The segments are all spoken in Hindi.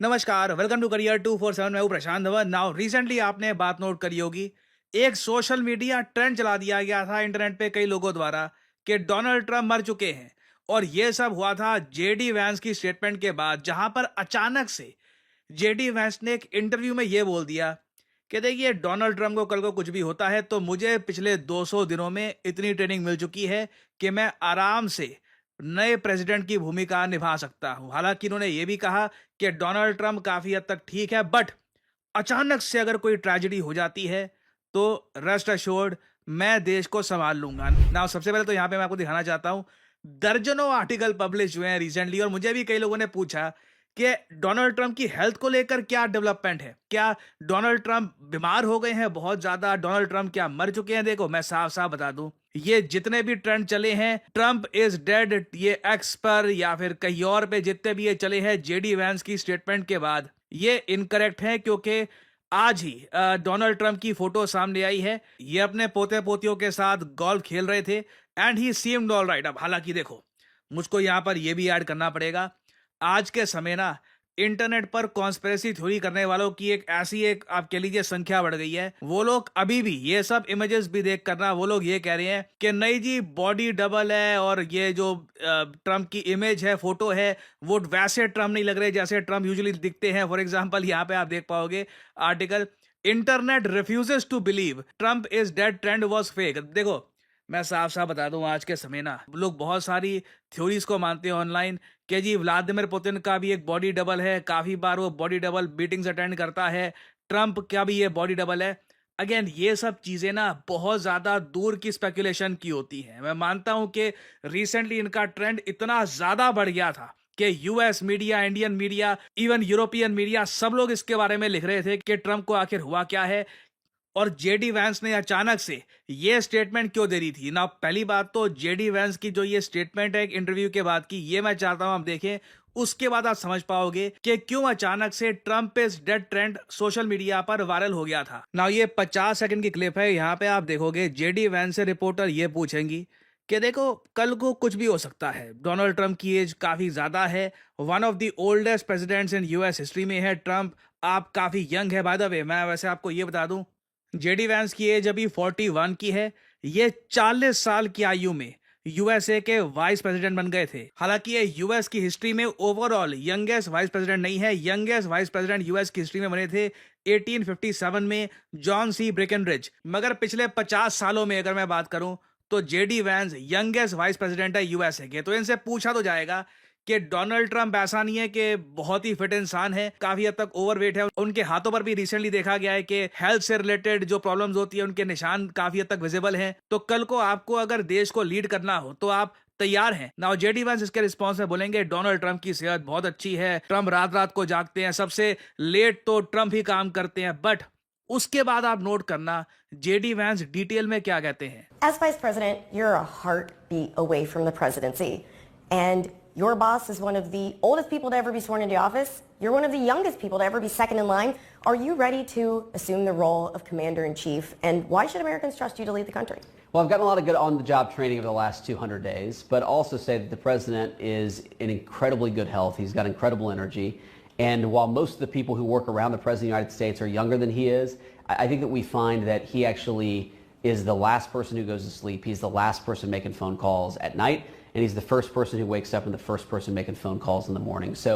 नमस्कार, वेलकम टू करियर 247। मैं हूं प्रशांत धवन। नाउ रिसेंटली आपने बात नोट करी होगी, एक सोशल मीडिया ट्रेंड चला दिया गया था इंटरनेट पे कई लोगों द्वारा कि डोनाल्ड ट्रंप मर चुके हैं। और ये सब हुआ था जेडी वैंस की स्टेटमेंट के बाद, जहां पर अचानक से जेडी वैंस ने एक इंटरव्यू में ये बोल दिया कि देखिए, डोनाल्ड ट्रंप को कल को कुछ भी होता है तो मुझे पिछले 200 दिनों में इतनी ट्रेनिंग मिल चुकी है कि मैं आराम से नए प्रेसिडेंट की भूमिका निभा सकता हूं। हालांकि इन्होंने ये भी कहा कि डोनाल्ड ट्रंप काफी हद तक ठीक है, बट अचानक से अगर कोई ट्रेजेडी हो जाती है तो रेस्ट अश्योर्ड, मैं देश को संभाल लूंगा ना। सबसे पहले तो यहाँ पे मैं आपको दिखाना चाहता हूँ, दर्जनों आर्टिकल पब्लिश हुए हैं रिसेंटली, और मुझे भी कई लोगों ने पूछा कि डोनाल्ड ट्रंप की हेल्थ को लेकर क्या डेवलपमेंट है, क्या डोनाल्ड ट्रंप बीमार हो गए हैं बहुत ज्यादा, डोनाल्ड ट्रंप क्या मर चुके हैं। देखो, मैं साफ साफ बता दूं, ये जितने भी ट्रेंड चले हैं, ट्रंप इज डेड, ये एक्स पर या फिर कहीं और पे जितने भी ये चले हैं जेडी वैंस की स्टेटमेंट के बाद, ये इनकरेक्ट है। क्योंकि आज ही डोनाल्ड ट्रंप की फोटो सामने आई है, ये अपने पोते पोतियों के साथ गोल्फ खेल रहे थे and he seemed all right. अब हालांकि देखो, मुझको यहां पर यह भी ऐड करना पड़ेगा, आज के समय ना इंटरनेट पर कॉन्स्पिरेसी थ्योरी करने वालों की एक आप कह लीजिए संख्या बढ़ गई है। वो लोग अभी भी ये सब इमेजेस भी देख करना, वो लोग ये कह रहे हैं कि नहीं जी, बॉडी डबल है, और ये जो ट्रम्प की इमेज है, फोटो है, वो वैसे ट्रम्प नहीं लग रहे जैसे ट्रम्प यूजुअली दिखते हैं। फॉर एग्जाम्पल, यहाँ पे आप देख पाओगे article, internet refuses to believe Trump is dead, trend was fake. देखो, मैं साफ साफ बता दूं, आज के समय ना लोग बहुत सारी थ्योरीज को मानते हैं ऑनलाइन कि जी व्लादिमीर पुतिन का भी एक बॉडी डबल है, काफी बार वो बॉडी डबल मीटिंग्स अटेंड करता है, ट्रंप का भी ये बॉडी डबल है। अगेन, ये सब चीजें ना बहुत ज्यादा दूर की स्पेकुलेशन की होती हैं। मैं मानता हूं कि रिसेंटली इनका ट्रेंड इतना ज्यादा बढ़ गया था कि US media, Indian media, even European media, सब लोग इसके बारे में लिख रहे थे कि ट्रंप को आखिर हुआ क्या है, और जेडी वैंस ने अचानक से ये स्टेटमेंट क्यों दे रही थी ना। पहली बात तो जेडी वैंस की जो ये स्टेटमेंट है एक इंटरव्यू के बाद की, ये मैं चाहता हूं आप देखें, उसके बाद आप समझ पाओगे कि क्यों अचानक से Trump is dead trend social media पर वायरल हो गया था ना। ये 50 सेकंड की क्लिप है, यहाँ पे आप देखोगे जेडी वैंस से रिपोर्टर ये पूछेंगी कि देखो, कल को कुछ भी हो सकता है, डोनाल्ड ट्रंप की एज काफी ज्यादा है, one of the oldest presidents in US history में है ट्रंप, आप काफी यंग है। बाय द वे, मैं वैसे आपको ये बता दूं, जेडी वैंस की एज अभी 41 की है। ये 40 साल की आयु में यूएसए के वाइस प्रेसिडेंट बन गए थे। हालांकि ये यूएस की हिस्ट्री में ओवरऑल यंगेस्ट वाइस प्रेसिडेंट नहीं है। यंगेस्ट वाइस प्रेसिडेंट यूएस की हिस्ट्री में बने थे 1857 में जॉन सी ब्रेकनरिज। मगर पिछले 50 सालों में अगर मैं बात करूं तो JD Vance youngest vice president है यूएसए के। तो इनसे पूछा तो जाएगा कि डोनाल्ड ट्रंप ऐसा नहीं है कि बहुत ही फिट इंसान है, काफी हद तक ओवरवेट है, उनके हाथों पर भी रिसेंटली देखा गया है कि हेल्थ से रिलेटेड जो प्रॉब्लम्स होती है उनके निशान काफी हद तक विजिबल हैं। तो कल को आपको अगर देश को लीड करना हो तो आप तैयार हैं ना। जेडी वैंस इसके रिस्पॉन्स में बोलेंगे डोनाल्ड ट्रंप की सेहत बहुत अच्छी है, ट्रंप रात रात को जागते हैं, सबसे लेट तो ट्रंप ही काम करते हैं। बट उसके बाद आप नोट करना जेडी वैंस डिटेल में क्या कहते हैं। As vice president, you're a heartbeat away from the presidency. And your boss is one of the oldest people to ever be sworn into office. You're one of the youngest people to ever be second in line. Are you ready to assume the role of commander-in-chief? And why should Americans trust you to lead the country? Well, I've gotten a lot of good on-the-job training over the last 200 days, but also say that the president is in incredibly good health. He's got incredible energy. And while most of the people who work around the President of the United States are younger than he is, I think that we find that he actually is the last person who goes to sleep. He's the last person making phone calls at night, and he's the first person who wakes up and the first person making phone calls in the morning. So,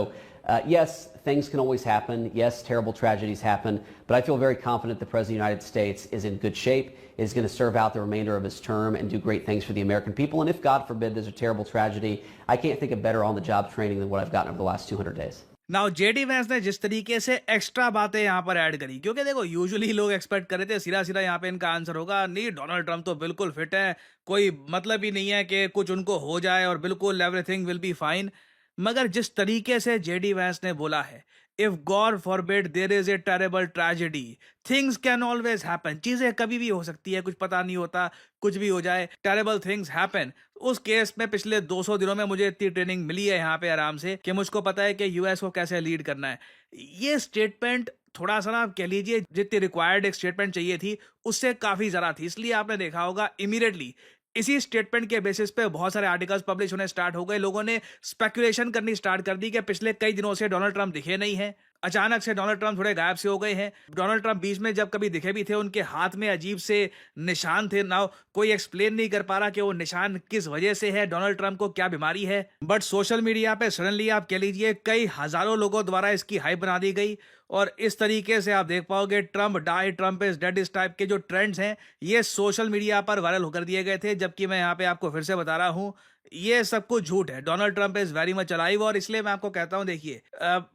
yes, things can always happen. Yes, terrible tragedies happen, but I feel very confident the President of the United States is in good shape, is going to serve out the remainder of his term and do great things for the American people. And if, God forbid, there's a terrible tragedy, I can't think of better on-the-job training than what I've gotten over the last 200 days. Now JD Vance ने जिस तरीके से एक्स्ट्रा बातें यहाँ पर ऐड करी, क्योंकि देखो यूजुअली लोग एक्सपेक्ट कर रहे थे सीधा सीधा यहाँ पे इनका आंसर होगा नहीं, डोनाल्ड ट्रंप तो बिल्कुल फिट है, कोई मतलब ही नहीं है कि कुछ उनको हो जाए, और बिल्कुल एवरीथिंग विल बी फाइन। मगर जिस तरीके से जेडी वैंस ने बोला है, if God forbid there is a terrible tragedy, things can always happen, चीजें कभी भी हो सकती है, कुछ पता नहीं होता, कुछ भी हो जाए, टेरेबल थिंग्स हैपन। उस केस में पिछले 200 दिनों में मुझे इतनी ट्रेनिंग मिली है यहाँ पे आराम से कि मुझको पता है कि यूएस को कैसे लीड करना है। ये स्टेटमेंट थोड़ा सा ना कह लीजिए जितनी रिक्वायर्ड एक स्टेटमेंट चाहिए थी उससे काफी ज्यादा थी। इसलिए आपने देखा होगा इमीडिएटली इसी स्टेटमेंट के बेसिस पे बहुत सारे आर्टिकल्स पब्लिश होने स्टार्ट हो गए। लोगों ने स्पेकुलेशन करनी स्टार्ट कर दी कि पिछले कई दिनों से डोनाल्ड ट्रंप दिखे नहीं है, अचानक से डोनाल्ड ट्रंप थोड़े गायब से हो गए हैं। डोनाल्ड ट्रंप बीच में जब कभी दिखे भी थे, उनके हाथ में अजीब से निशान थे। नाउ कोई एक्सप्लेन नहीं कर पा रहा कि वो निशान किस वजह से है, डोनाल्ड ट्रंप को क्या बीमारी है। बट सोशल मीडिया पे सडनली आप कह लीजिए कई हजारों लोगों द्वारा इसकी हाइप बना दी गई और इस तरीके से आप देख पाओगे Trump die, Trump is dead, इस टाइप के जो ट्रेंड्स हैं ये सोशल मीडिया पर वायरल होकर दिए गए थे। जबकि मैं यहाँ पे आपको फिर से बता रहा हूँ ये सब कुछ झूठ है। Donald Trump is very much alive और इसलिए मैं आपको कहता हूं देखिए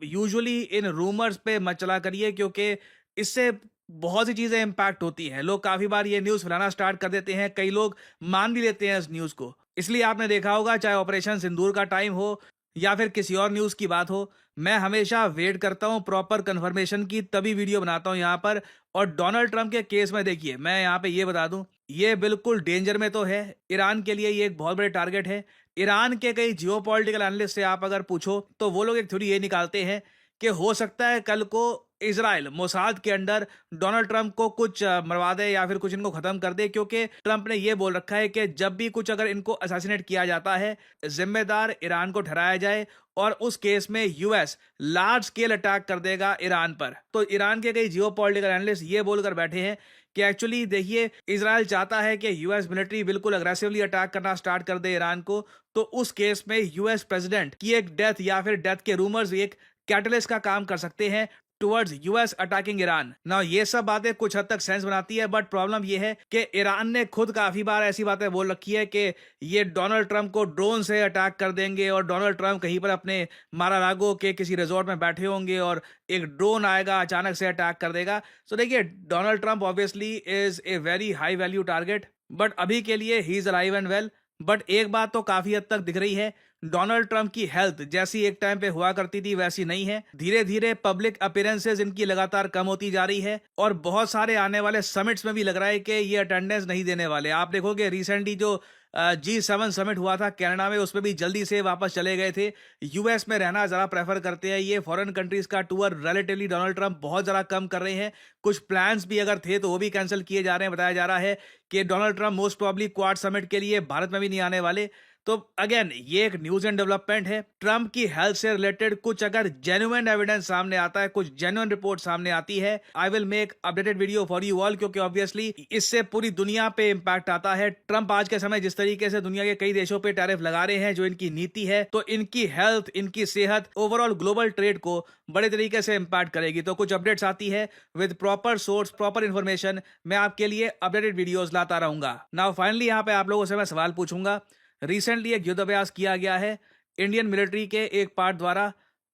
यूजुअली इन रूमर्स पे मत चला करिए क्योंकि इससे बहुत सी चीजें इंपैक्ट होती हैं। लोग काफी बार ये न्यूज फैलाना स्टार्ट कर देते हैं, कई लोग मान भी लेते हैं इस न्यूज को। इसलिए आपने देखा होगा चाहे ऑपरेशन सिंदूर का टाइम हो या फिर किसी और न्यूज की बात हो, मैं हमेशा वेट करता हूं प्रॉपर कंफर्मेशन की, तभी वीडियो बनाता हूं यहाँ पर। और डोनाल्ड ट्रंप के केस में देखिए मैं यहाँ पे ये बता दूं ये बिल्कुल डेंजर में तो है। ईरान के लिए ये एक बहुत बड़े टारगेट है। ईरान के कई जियोपॉलिटिकल एनालिस्ट से आप अगर पूछो तो वो लोग एक थ्योरी ये निकालते हैं कि हो सकता है कल को इजराइल मोसाद के अंडर डोनाल्ड ट्रंप को कुछ मरवा दे या फिर कुछ इनको खत्म कर दे, क्योंकि ट्रंप ने ये बोल रखा है कि जब भी कुछ अगर इनको असैसिनेट किया जाता है जिम्मेदार ईरान को ठहराया जाए और उस केस में यूएस लार्ज स्केल अटैक कर देगा ईरान पर। तो ईरान के कई जियोपॉलिटिकल एनालिस्ट ये बोलकर बैठे हैं कि एक्चुअली देखिए इजराइल चाहता है कि यूएस मिलिट्री बिल्कुल अग्रेसिवली अटैक करना स्टार्ट कर दे ईरान को, तो उस केस में यूएस प्रेसिडेंट की एक डेथ या फिर डेथ के रूमर्स एक कैटलिस्ट का काम कर सकते हैं टुवर्ड्स यूएस अटैकिंग ईरान। ना ये सब बातें कुछ हद तक सेंस बनाती है, बट प्रॉब्लम ये है कि ईरान ने खुद काफी बार ऐसी बातें बोल रखी है कि ये डोनाल्ड ट्रंप को ड्रोन से अटैक कर देंगे और डोनाल्ड ट्रंप कहीं पर अपने मारालागो के किसी रिजॉर्ट में बैठे होंगे और एक ड्रोन आएगा अचानक से अटैक कर देगा। सो देखिए Donald Trump obviously is a very high value target, but अभी के लिए he is alive and well. But एक बात तो काफी हद तक दिख रही है, डोनाल्ड ट्रंप की हेल्थ जैसी एक टाइम पे हुआ करती थी वैसी नहीं है। धीरे धीरे पब्लिक अपीयरेंसेस इनकी लगातार कम होती जा रही है और बहुत सारे आने वाले समिट्स में भी लग रहा है कि ये अटेंडेंस नहीं देने वाले। आप देखोगे रिसेंटली जो G7 समिट हुआ था कनाडा में, उसमें भी जल्दी से वापस चले गए थे। यूएस में रहना ज़रा प्रेफर करते हैं। ये फॉरेन कंट्रीज का टूर रिलेटिवली डोनाल्ड ट्रंप बहुत ज़्यादा कम कर रहे हैं। कुछ प्लान्स भी अगर थे तो वो भी कैंसिल किए जा रहे हैं। बताया जा रहा है कि Donald Trump most probably quad summit के लिए भारत में भी नहीं आने वाले। तो अगेन ये एक न्यूज एंड डेवलपमेंट है। ट्रंप की हेल्थ से रिलेटेड कुछ अगर जेन्युइन एविडेंस सामने आता है, कुछ जेन्युइन रिपोर्ट सामने आती है, I will make updated video for you all, क्योंकि ऑब्वियसली इससे पूरी दुनिया पे इंपैक्ट आता है। ट्रंप आज के समय जिस तरीके से दुनिया के कई देशों पे टैरिफ लगा रहे हैं, जो इनकी नीति है, तो इनकी हेल्थ, इनकी सेहत, ओवरऑल ग्लोबल ट्रेड को बड़े तरीके से इंपैक्ट करेगी। तो कुछ अपडेट्स आती है with proper source, proper information, मैं आपके लिए अपडेटेड वीडियोज लाता रहूंगा। नाउ फाइनली यहाँ पे आप लोगों से मैं सवाल पूछूंगा। रिसेंटली एक युद्धाभ्यास किया गया है इंडियन मिलिट्री के एक पार्ट द्वारा।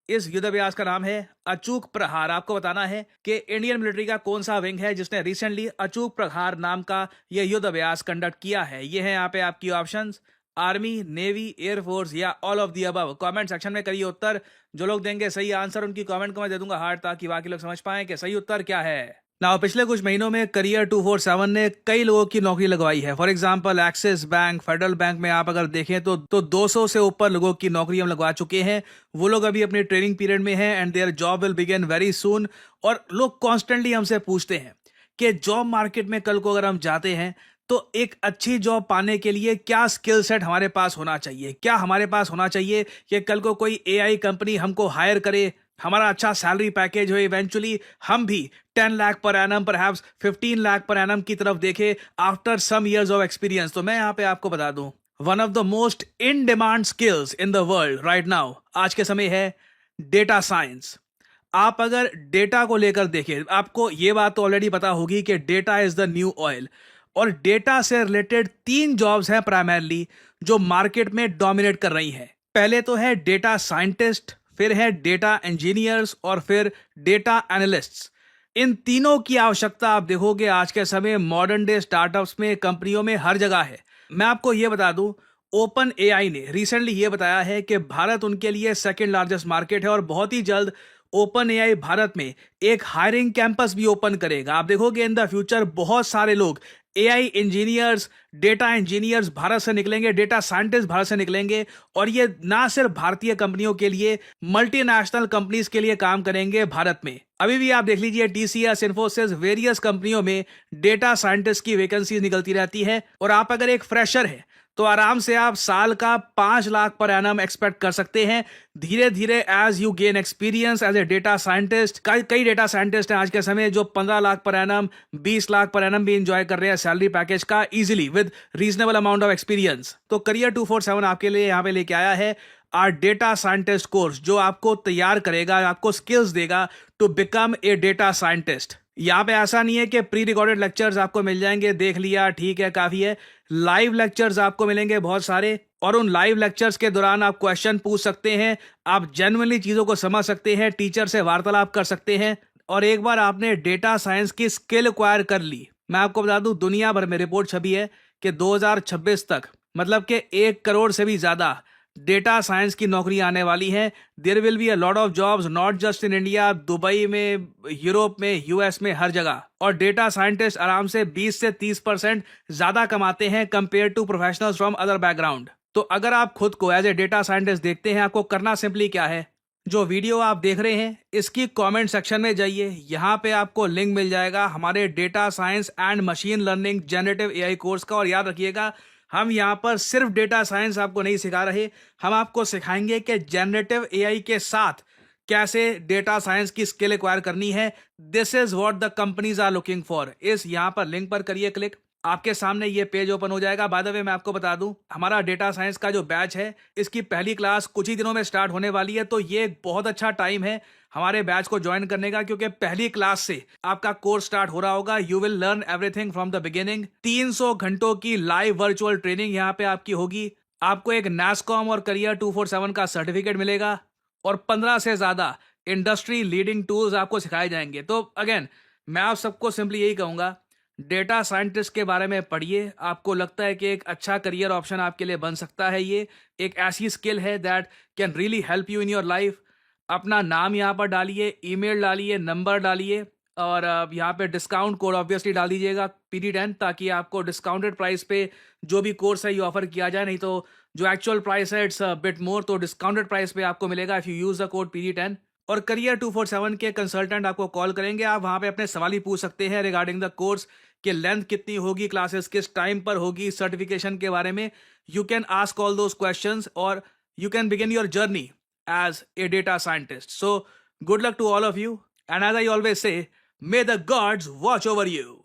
इस युद्धाभ्यास का नाम है अचूक प्रहार। आपको बताना है कि इंडियन मिलिट्री का कौन सा विंग है जिसने रिसेंटली अचूक प्रहार नाम का यह युद्धाभ्यास कंडक्ट किया है। ये है यहाँ पे आपकी ऑप्शंस, आर्मी, नेवी, एयरफोर्स या all of the above. Comment section में करिए उत्तर। जो लोग देंगे सही आंसर उनकी कमेंट को मैं दे दूंगा हार्ट, ताकि बाकी लोग समझ पाएं कि सही उत्तर क्या है। ना पिछले कुछ महीनों में करियर 247 ने कई लोगों की नौकरी लगवाई है। For example axis bank, federal bank में आप अगर देखें तो 200 से ऊपर लोगों की नौकरी हम लगवा चुके हैं। वो लोग अभी अपने ट्रेनिंग पीरियड में हैं and their job will begin very soon. और लोग कॉन्स्टेंटली हमसे पूछते हैं कि जॉब मार्केट में कल को अगर हम जाते हैं तो एक अच्छी जॉब पाने के लिए क्या स्किल सेट हमारे पास होना चाहिए, क्या हमारे पास होना चाहिए कि कल को कोई AI कंपनी हमको हायर करे, हमारा अच्छा सैलरी पैकेज हो, इवेंचुअली हम भी 10 lakh per annum, perhaps 15 lakh per annum की तरफ देखें after some years of experience. तो मैं यहाँ पे आपको बता दूं one of the most in demand skills in the world right now आज के समय है डेटा साइंस। आप अगर डेटा को लेकर देखें, आपको ये बात तो ऑलरेडी पता होगी कि data is the new oil, और डेटा से रिलेटेड 3 जॉब्स हैं प्राइमरली जो मार्केट में डोमिनेट कर रही हैं। पहले तो है डेटा साइंटिस्ट, फिर है डेटा इंजीनियर्स और फिर डेटा एनालिस्ट्स। इन तीनों की आवश्यकता आप देखोगे आज के समय मॉडर्न डे स्टार्टअप्स में, कंपनियों में, हर जगह है। मैं आपको यह बता दूं ओपन AI ने रिसेंटली ये बताया है कि भारत उनके लिए सेकंड लार्जेस्ट मार्केट है और बहुत ही जल्द ओपन AI भारत में एक हायरिंग कैंपस भी ओपन करेगा। आप देखोगे इन द फ्यूचर बहुत सारे लोग AI engineers, data engineers Bharat से निकलेंगे, डेटा साइंटिस्ट भारत से निकलेंगे, और ये ना सिर्फ भारतीय कंपनियों के लिए, मल्टीनेशनल कंपनीज के लिए काम करेंगे भारत में। अभी भी आप देख लीजिए TCS, इन्फोसिस, वेरियस कंपनियों में डेटा साइंटिस्ट की वैकेंसीज निकलती रहती है। और आप अगर एक फ्रेशर है तो आराम से आप साल का 5 लाख पर एनम एक्सपेक्ट कर सकते हैं। धीरे धीरे as you gain experience as a data scientist, कई डेटा साइंटिस्ट हैं आज के समय जो 15 lakh per annum, 20 lakh per annum भी इंजॉय कर रहे हैं सैलरी पैकेज का easily with reasonable amount of experience. तो करियर 247 आपके लिए यहाँ पे लेके आया है आर डेटा साइंटिस्ट कोर्स, जो आपको तैयार करेगा, आपको स्किल्स देगा to become a data scientist. यहाँ पे ऐसा नहीं है कि प्री रिकॉर्डेड लेक्चर्स आपको मिल जाएंगे, देख लिया ठीक है काफी है। लाइव लेक्चर्स आपको मिलेंगे बहुत सारे, और उन लाइव लेक्चर्स के दौरान आप क्वेश्चन पूछ सकते हैं, आप जेन्युइनली चीजों को समझ सकते हैं, टीचर से वार्तालाप कर सकते हैं। और एक बार आपने डेटा साइंस की स्किल एक्वायर कर ली, मैं आपको बता दूं दुनिया भर में रिपोर्ट छपी है कि 2026 तक मतलब कि 1 करोड़ से भी ज्यादा डेटा साइंस की नौकरी आने वाली है। There will be a lot of jobs not just in India, Dubai में, यूरोप में, यूएस में, हर जगह। और डेटा साइंटिस्ट आराम से 20 से 30% ज्यादा कमाते हैं compare to professionals from other background. तो अगर आप खुद को एज ए डेटा साइंटिस्ट देखते हैं, आपको करना सिंपली क्या है, जो वीडियो आप देख रहे हैं इसकी कमेंट सेक्शन में जाइए, यहाँ पे आपको लिंक मिल जाएगा हमारे data science and machine learning generative AI course का। और याद रखिएगा, हम यहाँ पर सिर्फ डेटा साइंस आपको नहीं सिखा रहे, हम आपको सिखाएंगे कि जनरेटिव एआई के साथ कैसे डेटा साइंस की स्किल एक्वायर करनी है। This is what the companies are looking for. इस यहाँ पर लिंक पर करिए क्लिक, आपके सामने ये पेज ओपन हो जाएगा। बाय द वे मैं आपको बता दूं, हमारा डेटा साइंस का जो बैच है इसकी पहली क्लास कुछ ही दिनों में स्टार्ट होने वाली है। तो ये एक बहुत अच्छा टाइम है हमारे बैच को ज्वाइन करने का, क्योंकि पहली क्लास से आपका कोर्स स्टार्ट हो रहा होगा। You will learn everything from the beginning. 300 घंटों की लाइव वर्चुअल ट्रेनिंग यहाँ पे आपकी होगी। आपको एक NASSCOM और करियर 247 का सर्टिफिकेट मिलेगा और 15 से ज्यादा इंडस्ट्री लीडिंग टूल्स आपको सिखाए जाएंगे। तो अगेन मैं आप सबको सिंपली यही कहूंगा, डेटा साइंटिस्ट के बारे में पढ़िए। आपको लगता है कि एक अच्छा करियर ऑप्शन आपके लिए बन सकता है, ये एक ऐसी स्किल है that can really help you in your life. अपना नाम यहाँ पर डालिए, ईमेल डालिए, नंबर डालिए, और यहाँ पे डिस्काउंट कोड ऑब्वियसली डाल दीजिएगा PD10, ताकि आपको डिस्काउंटेड प्राइस पे जो भी कोर्स है ये ऑफर किया जाए। नहीं तो जो एक्चुअल प्राइस है इट्स बिट मोर, तो डिस्काउंटेड प्राइस पे आपको मिलेगा if you use the code PD10। और करियर 247 के कंसल्टेंट आपको कॉल करेंगे, आप वहाँ पे अपने सवाल ही पूछ सकते हैं रिगार्डिंग द कोर्स कि लेंथ कितनी होगी, क्लासेस किस टाइम पर होगी, सर्टिफिकेशन के बारे में। You can ask all those questions और you can begin your journey as a data scientist. So good luck to all of you, and as I always say, may the gods watch over you.